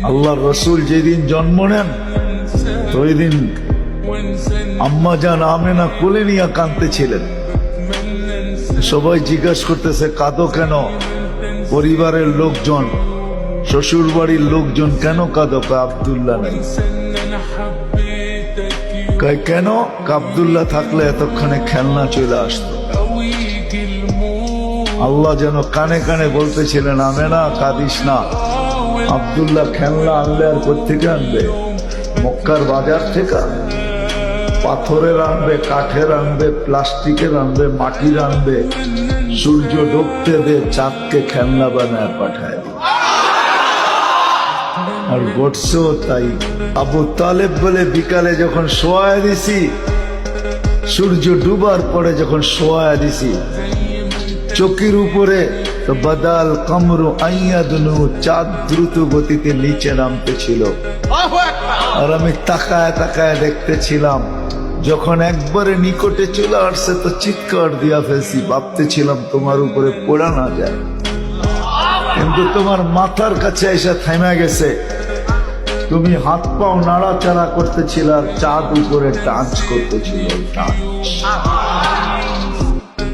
আল্লাহর রসুল যেদিন জন্ম নেন তো ওই দিন আম্মা জান আমেনা কোলে নিয়ে কাঁদতেছিলেন। সবাই জিজ্ঞাসা করতেছে কাঁদো কেন? পরিবারের লোকজন, শ্বশুর বাড়ির লোকজন কেন কাঁদো? আব্দুল্লাহ নাই। কেন? আব্দুল্লাহ থাকলে এতক্ষণে খেলনা চলে আসতো। আল্লাহ যেন কানে কানে বলতেছিলেন আমেনা কাঁদিস না, আব্দুল্লাহ খেলনা আনলে আর কোত্থেকে আনবে? মক্কার বাজার থেকে পাথরের আনবে, কাঠের আনবে, প্লাস্টিকের আনবে, মাটির আনবে। সূর্য ডুবতে দে, চাঁদকে খেলনা বানায় পাঠায়। আর ঘটছেও তাই। আবু তালেব বলে বিকালে যখন শোয়া দিছি, সূর্য ডুবার পরে যখন শোয়া দিছি, চকির উপরে তো বাদাল কামরু আইয়াদনু, চাঁদ দ্রুত গতিতে নিচে নামতেছিল। আর আমি তাকায় তাকায় দেখতেছিলাম। যখন একবারে নিকটে চলে আসছে তো চিৎকার দিয়া ফেলছি, ভাবতেছিলাম তোমার উপরে পড়া না যায়, কিন্তু তোমার মাথার কাছে এসে থেমে গেছে। তুমি হাত পাও নাড়াচাড়া করতেছিল আর চাঁদ উপরে ডান্স করতেছিল।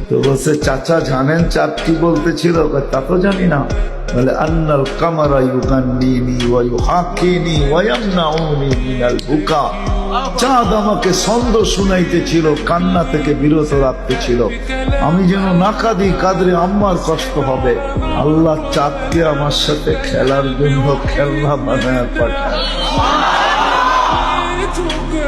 তো বলছে চাচা জানেন চাঁদ কি বলতেছিল? তা তো জানি না। বলে আন্নাল কামারা ইউগান্নিনি ওয়া ইউহাকিনি ওয়া ইয়ামনাউনি মিনাল বুকা। চাঁদ আমাকে ছন্দ শুনাইতেছিল, কান্না থেকে বিরত রাখতেছিল। আমি যেন না কাঁদি, কাঁদলে আম্মার কষ্ট হবে। আল্লাহ চাঁদকে আমার সাথে খেলার জন্য খেলনা বানায় পাঠায়।